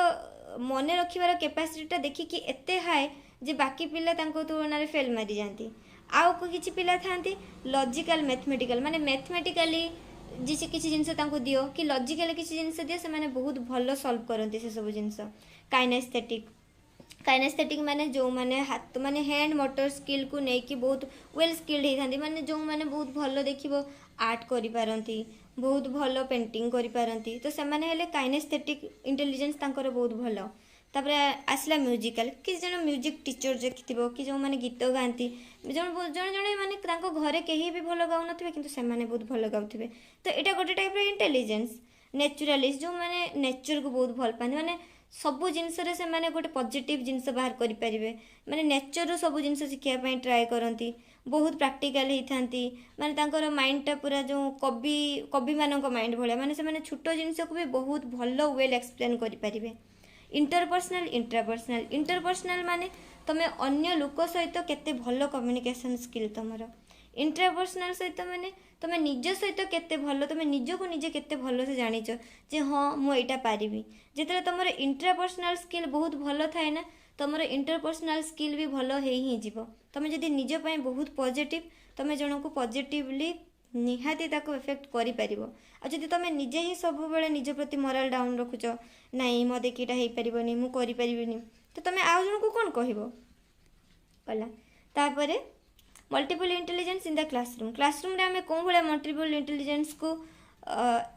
मने रखिबार कैपेसिटीटा देखि कि एते हाई जे बाकी पिला तांको तुलना रे फेल मारी जांती। आउ किछि पिला थांती लॉजिकल, मैथमेटिकल, माने मैथमेटिकली जिसे किसी जिनस तांको दियो कि लॉजिकल किसी जिनस दियो से माने बहुत भलो सॉल्व करंती से सब जिनस। काइनेस्थेटिक, काइनेस्थेटिक माने जो माने हाथ माने हैंड मोटर स्किल को नै कि बहुत वेल स्किल्ड हे थांती, माने जो माने बहुत भलो देखिबो आर्ट करि पारंती, बहुत भलो पेंटिंग करि पारंती, तो से माने हेले काइनेस्थेटिक इंटेलिजेंस तांकर बहुत भलो। तापरे आसला म्यूजिकल, कि जन म्यूजिक टीचर देखिथिबो कि जो माने गीत गांती, जन जने माने तांको घरे केही भी भलो गाउ नथिबे किंतु से माने बहुत भलो गाउथिबे, तो एटा गोटे टाइप रे इंटेलिजेंस। नेचुरलिस्ट जो माने नेचर को बहुत भल पानी, माने सब जिनस रे से माने गोटे पॉजिटिव जिनस बाहर करि परिबे, माने नेचर रो सब जिनस सिखिया पई ट्राई करंती, बहुत प्रैक्टिकल ही थांती, माने तांकर माइंडटा पूरा जो कवि मानक माइंड भले, माने से माने छोटो जिनस को भी बहुत भलो वेल एक्सप्लेन करि परिबे। Interpersonal, intrapersonal. इंटरपर्सनल माने तमे अन्य लोक सहित केते भलो कम्युनिकेशन स्किल तमरो। इंट्रापर्सनल सहित माने तमे निज सहित केते भलो, तमे निज को निजे केते भलो से जानिच जे हाँ मु एटा पारिबी। जेतले तमरो इंट्रापर्सनल स्किल बहुत भलो थाए ना, तमरो इंटरपर्सनल स्किल भी भलो हे ही जीवो। तमे जदि निज पई बहुत पॉजिटिव, तमे जणको पॉजिटिवली निहाती ताको इफेक्ट करि परिबो। आ जदि तमे निजे ही सब बेले निज प्रति मोरल डाउन रखुच, नहीं मो देखिटा हे परिबोनी, मु करि परिबिनी, तो तमे आउ जणको कोन कहिबो कला। तापरे multiple intelligence in the classroom. Classroom रे हमें कोन भले मल्टीपल इंटेलिजेंस को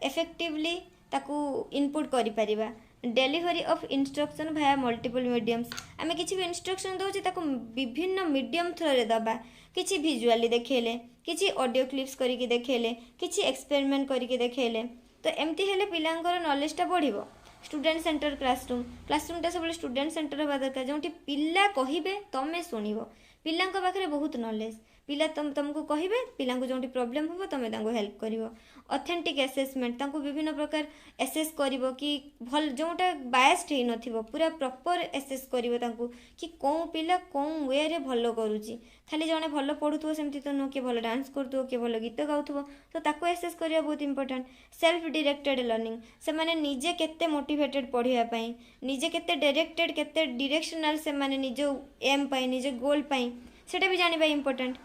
इफेक्टिवली ताको इनपुट करि परिबा। Delivery of instruction via multiple mediums. आम किसी भी इंस्ट्रक्शन दौचे ताको विभिन्न मीडियम थ्रो रे दबा, किसी विजुअली देखेले, किसी ऑडियो क्लिप्स करके देखेले, किसी एक्सपेरिमेंट करके देखेले, तो एमती हेले पिलांकर नॉलेजटा बढ़िबो। स्टूडेंट सेंटर क्लासरूम, क्लासरूमटा सब स्टूडेंट सेंटर होगा दरकार, जोटी पिला कहिबे तमे सुनिबो। पिलांक पाखरे बहुत नॉलेज, पिला तुमको कहिबे, पिलांको जोटी प्रॉब्लम हो तमे तांको हेल्प करिवो। ऑथेंटिक असेसमेंट, तांको विभिन्न प्रकार एसेस करिवो कि भल जोटा बायस्ड हे नथिबो, पूरा प्रॉपर एसेस करिवो तांको कि कोन पिला कोन वे रे भलो करूची। खाली जने भलो पढुथो सेमति तो नो, के भलो डांस करथो, के भलो गीत गाउथो, तो ताको एसेस करिया बहुत इंपोर्टेंट। सेल्फ डायरेक्टेड लर्निंग, से माने निजे केते मोटिवेटेड पढिया पई, निजे केते डायरेक्टेड, केते डायरेक्शनल, से माने निजो एम पई, निजे गोल पई, सेटा भी जानिबा इंपोर्टेंट।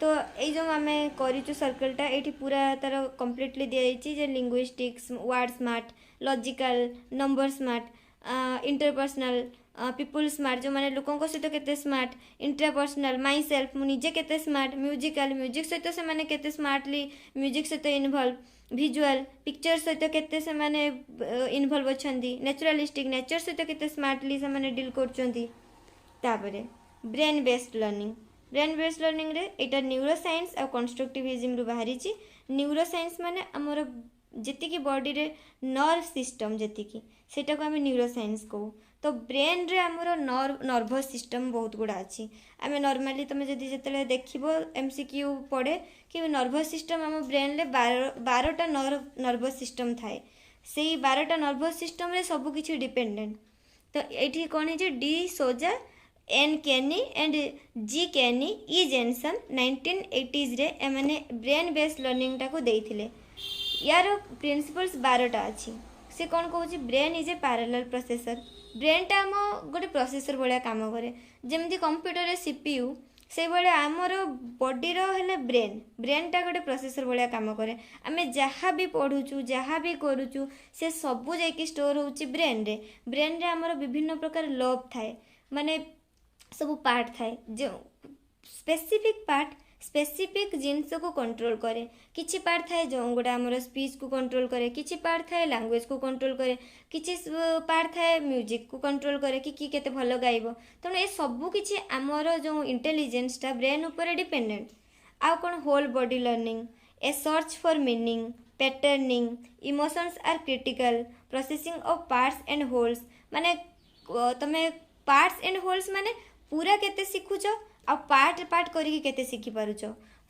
तो ये जो आम करूँ सर्कलटा ये पूरा तार कम्प्लीटली दिखाई जे linguistics, word smart, logical, number smart, interpersonal, people smart जो माने लोकों सहित केते स्मार्ट, इंट्रापर्सनल माई सेल्फ मुझे केते स्मार्ट, म्यूजिकल म्यूजिक सहित से माने केते स्मार्टली म्यूजिक सहित इनवॉल्व, ଭିଜୁଆଲ୍ पिक्चर सहित केते से माने इनवॉल्व अछंती नेचुरलिस्टिक नेचर सहित केते स्मार्टली से माने डील करचंती तापरे ब्रेन बेस्ड लर्निंग रे एटा न्यूरो साइंस और कंस्ट्रक्टिविज्म रु बाहरी ची न्यूरो साइंस माने हमर जेतिकी बॉडी रे नर्व सिस्टम जेतिकी सेटा को हमें न्यूरो साइंस कहू तो ब्रेन रे हमर नर्वस सिस्टम बहुत गुड़ा अच्छी आम नॉर्मली तुम जदि जिते देखो एमसीक्यू पढ़े कि नर्वस सिस्टम आम ब्रेन रे 12टा नर्वस सिस्टम थाए से 12टा नर्वस सिस्टम रे सब किछि डिपेंडेंट तो ये कौन है डी सोजा एन केनी एंड जी केनी ई जेनसन 1980s रे एमाने ब्रेन बेस्ड लर्निंग टाको देइथिले यार प्रिंसिपल्स 12टा अच्छी से कौन कहूँ brain is a parallel processor brain टा आम गोटे प्रोसेसर भाया काम करे जमती कंप्यूटर सीपीयू से भाया आमर बॉडी रे ब्रेन टा गोटे प्रोसेसर भाया काम करे आम जहाँ भी पढ़ुचु जहाँ भी करुचु से सबू जाकि स्टोर होची ब्रेन रे आमर विभिन्न प्रकार लोब थाए माने सब पार्ट थाए जो स्पेसिफिक पार्ट स्पेसिफिक जिनस को कंट्रोल करे किछि पार्ट थाए जो गोटा आमर स्पीच को कंट्रोल करे किछि पार्ट थाए लैंग्वेज को कंट्रोल करे किछि पार्ट थाए म्यूजिक को कंट्रोल करे कि केते भलो गाइबो तेणु ए सबु किछि आमर जो इंटेलिजेंस टा ब्रेन ऊपर डिपेंडेंट आ कोन whole body learning a search for meaning patterning emotions are critical processing of parts and wholes माने तमे पार्ट्स एंड होल्स माने पूरा केते सिखुछ आ पार्ट पार्ट करके केते सिखि पारुछ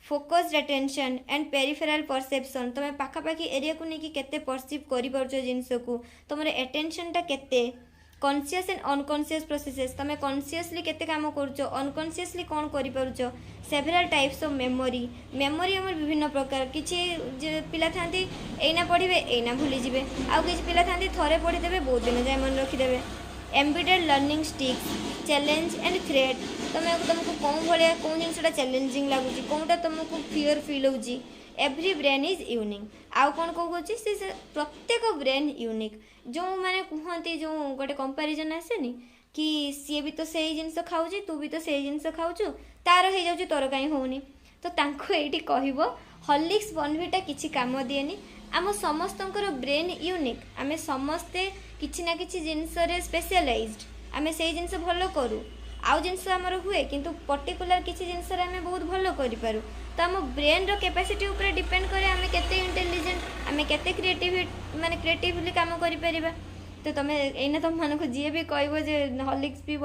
focused attention and peripheral perception तमे पाखापाखी एरिया को नहीं केते परसीव करि पारुछ जिंस को तमर अटेंशन टा केते कॉन्शियस एंड अनकॉन्शियस प्रोसेसेस तमे कॉन्शियसली केते काम करूछ अनकॉन्शियसली कोन करि पारुछ सेवरल टाइप्स ऑफ मेमोरी हमर विभिन्न प्रकार किछि पिला थांती एना पढिबे एना भूली जिवे आ किछि पिला थांती थरे पढि देबे बहुत दिन जाय मन रखि देबे embedded learning sticks challenge and threat तुमको कौन भाया कौन जिनसा चैलेंजिंग लगुच कौटा तुमको फियर फील होची एवरी ब्रेन इज यूनिक आउ कौन कहूँ से प्रत्येक ब्रेन यूनिक जो मैंने कहते जो गोटे कंपैरिजन आसेनी कि सी भी तो से जिनस खाऊ तू भी तो से जिनस खाऊ तार हो जाऊँ तोर कहीं होनी तो तांको एठी कहबो हॉर्लिक्स बॉर्नविटा किछि काम दिएनी आम समस्तंकर ब्रेन यूनिक आमे समस्ते किछि ना किछि जिनस रे स्पेशलाइज्ड आमे से जिनस भलो करू आउ जिनस हमर हुए किंतु पर्टिकुलर किछि जिनस रे आमे बहुत भलो करि पारू तो आम ब्रेन रो कैपेसिटी ऊपर डिपेंड करे आमे केते इंटेलिजेंट आमे केते क्रिएटिवली काम करि परिबा तो तमे एना तुम मानको जे भी कहबो जे हॉर्लिक्स भी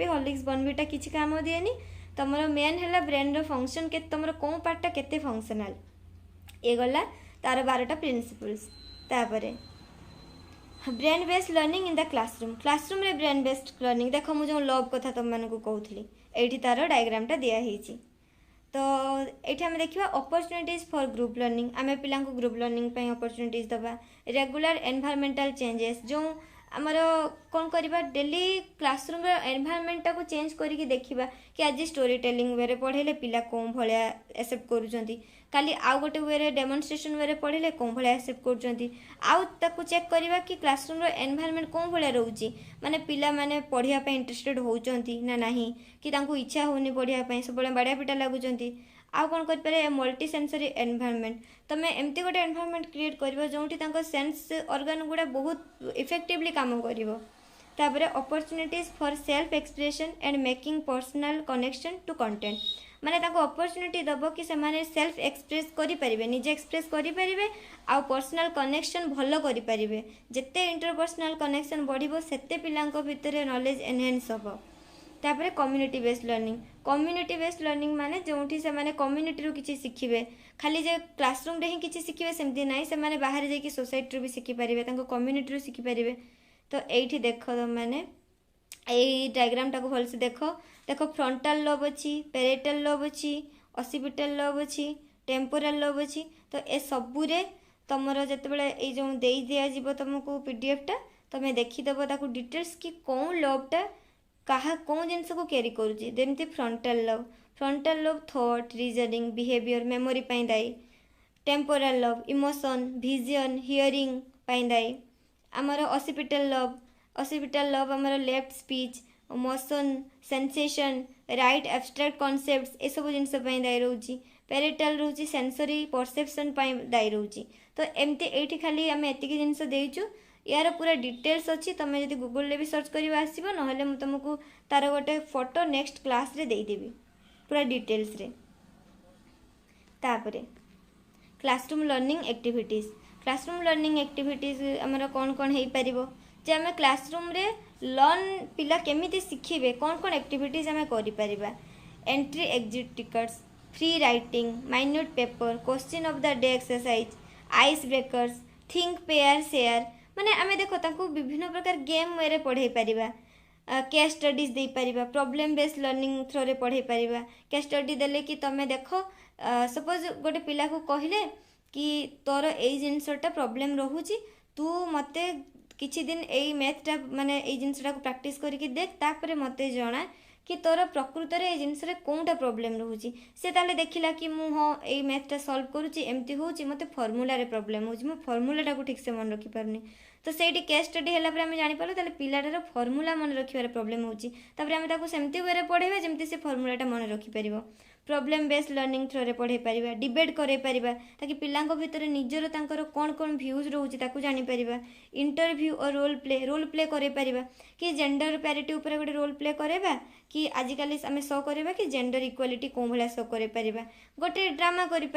हॉर्लिक्स बॉर्नविटा किछि काम दिएनी तमरो मेन हैला ब्रेन रो फंक्शन के तमरो कोन पार्टटा केते फंक्शनल ए गला तार 12टा प्रिंसिपल्स तापरे brain based learning in the classroom रे ब्रेन बेस्ड लर्निंग देखो मु जो लव कथा तुम मानक कहूली एठी तार डायग्रामटा दिया हेची तो एठी हम देखिबा अपॉर्चुनिटीज फॉर ग्रुप लर्निंग आमे पिला को ग्रुप लर्निंग पई अपॉर्चुनिटीज दबा रेगुलर एनवायरमेंटल चेंजेस जो आमर कौन करवा डेली क्लासरूम एनवायरमेंट को चेंज करके देखा कि आज स्टोरी टेलिंग वे पढ़ेले पिला कौन भाया एक्सेप्ट करुँच काली आउ गोटे वे डेमोन्स्ट्रेशन वे पढ़ेले कौन भाया एक्सेप्ट करुँच चेक करवा कि क्लासरूम एनवायरमेंट कौन भाया रोचे माने पिला माने पढ़ाई इंटरेस्टेड होती ना नहीं कि इच्छा होनी पढ़ाई सब बाड़िया पिटा लगुंट आउ कौन कर मल्टी सेंसरी एनवायरमेंट तमें एमती गोटे एनवायरमेंट क्रिएट कर जो सेंस ऑर्गन गुड़ा बहुत इफेक्टिवली काम कर opportunities for self expression and making personal connection to content माने ताको अपॉर्चुनिटी दबो कि से सेल्फ एक्सप्रेस करें निजे एक्सप्रेस करें आउ पर्सनल कनेक्शन भल करें जिते इंटरपर्सनल कनेक्शन बढ़ो सेते पिलांक भितर नॉलेज एनहांस हम तापर कम्युनिटी बेस्ड लर्निंग माने जोठी से माने कम्युनिटी रू किछि शिखिबे खाली जे क्लासरूम रे ही किछि शिखिबे सेमती नाही से माने बाहर जाई सोसाइटी रू भी शिखि परिबे तांको कम्युनिटी रू शिखि परिबे तो एठी देखो तुम माने एई डायग्राम टाको भल से देखो फ्रंटल लोब अछि पेरिटल लोब अछि ऑसिपिटल लोब अछि टेम्पोरल लोब अछि तो ए सबु रे तमरो जते बेले ए जो देई दिया जीवो तुमको पीडीएफ टा तमे देखि देबो ताको डिटेल्स कि कोन लोब टा कहा कौन जिनस को कैरी करुँची जमती frontal lobe thought reasoning behaviour memory पाई दायी temporal lobe emotion vision hearing पाई दायी आमर ऑसिपिटल लोब आमर left speech motion sensation right abstract concepts ए सब जिनस दायी रोची पेरिटल रोची सेंसरी परसेप्शन दायी रोची तो एमती एठी खाली आम एति जिनस देचु यार पूरा डिटेल्स अच्छी तुम जब गूगल भी सर्च कर आसो ना तुमको तार गोटे फोटो नेक्स्ट क्लास रे देदेवी पूरा डिटेल्स रे। तापरे classroom learning activities classroom learning activities आमर कौन कौन हो पार जे आम क्लासरूम रे लर्न पिला केमिति शिखिबे कौन कौन एक्टिविटीज आम करिपरिबा entry exit tickets free writing minute paper question of the day exercise ice breakers think pair share माने आम देख तांको विभिन्न प्रकार गेम वे पढ़े पारिबा केस स्टडीज दे पारिबा प्रॉब्लम बेस्ड लर्निंग थ्रो रे पढ़े पारिबा केस स्टडी देले कि तमे देखो सपोज गोटे पिला को कहले कि तोर ए जिनसटा प्रॉब्लम रहूची तू मते किछि दिन एई मैथटा माने एई जिनसटा को प्रैक्टिस करके देख तापरे मते जणा कि तोर प्रकृत रे जिनस रे कोनटा प्रॉब्लम रहूची से ताले देखिला कि मु हो एई मैथटा सॉल्व करूची एमती होची मते फार्मूला रे प्रॉब्लम होची मु फार्मूलाटा को ठीक से मन रखि पारनी तो सेठी केस स्टडी हैला पर हम जानि पालो ताले पिलाटार फार्मूला मन रखिबार प्रॉब्लम होची तापर हम ताको सेमती वे रे पढेबा जेमती से फार्मूलाटा मन रखि परिबो प्रॉब्लम बेस्ड लर्निंग थ्रो रे पढ़े पारिबा डिबेट करे पारिबा ताकि पिलांको भितर निजर तांकर कोन कोन व्यूज रहउची ताकू जानि पारिबा इंटरव्यू और रोल प्ले करे पारिबा कि जेंडर पैरिटी ऊपर गोटे रोल प्ले करेबा कि आजिकल आम शो करवा कि जेंडर इक्वालिटी कौ भाया शो कर गोटे ड्रामा कर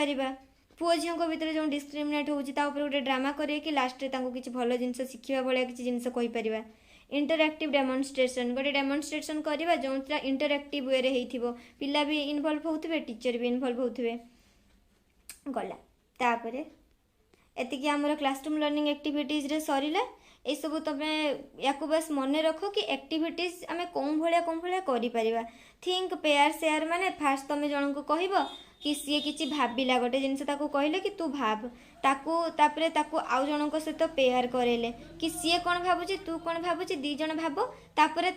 पुओ झील भितर जो डिस्क्रिमिनेट होती गोटे ड्रामा करे कि लास्ट किसी भल जिन शिखा भाया किसी जिन कहीपर इंटरएक्टिव डेमोन्स्ट्रेशन गोटे डेमोन्स्ट्रेशन करवा जो इंटरएक्टिव वे हो पिला भी इनवल्व होते टीचर भी इनवल्व होते गला तापर एतिकी आमर क्लासरूम लर्निंग एक्टिविटीज रे सरिला ये सब तुम या बस मन रख कि एक्टिविटीज आम कौन भाया कर थिंक पेयर शेयर माने फास्ट तुम जन को कह कि सी किसी भाविला गोटे जिनस कहले कि तू भाव तापर आउ जन सहित पेयर करेले कि सी कौन भावुची तू कौन भावुची दी जन भाव तापर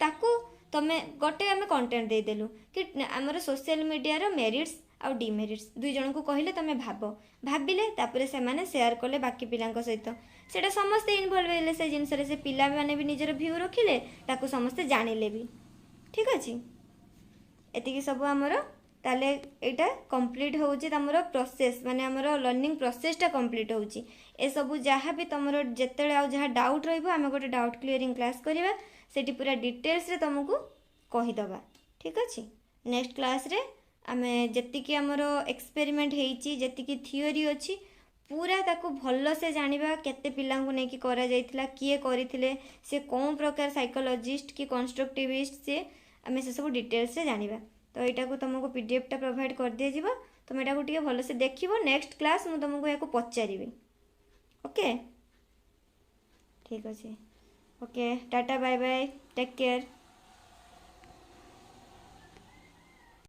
तुम गोटे आम कंटेंट देदेलु कि आमर सोशल मीडिया रो मेरिट्स आउ डिमेरिट्स दुई जन को कहले तुम भाविले तापर से माने शेयर कले बाकी पिला सहित सेटा समस्ते इनवल्व हेले से जिनस से पिला माने भी निजर व्यू रखिले ताकू समस्ते जानिले भी ठीक अच्छे एतिकी सब आमर ताले एटा कंप्लीट होउची तमरो प्रोसेस माने हमरो लर्निंग प्रोसेसटा कंप्लीट होउची ए सब जहाँ भी तुमरो जेतेले आ जहाँ डाउट रहिबो आमे गोटे डाउट क्लियरिंग क्लास करिवा सेठी पूरा डिटेल्स रे तुमको कहि दबा ठीक अछि नेक्स्ट क्लास रे आमे जेतिकी हमरो एक्सपेरिमेंट हेइची जेतिकी थियोरी अछि पूरा ताको भल से जानिबा केते पिला को नेकी करा जायतिला किए करिथिले से कोन प्रकार साइकोलॉजिस्ट कि कंस्ट्रक्टिविस्ट से आमे से सब डिटेल्स से जानिबा तो यहाँ को तुमको पीडीएफ टा प्रोवाइड कर दिया जीवो तुम यहाँ टे भल से देखो नेक्स्ट क्लास मुझे तुमको यहाँ पचारि ओके ठीक अच्छे okay tata bye bye take care.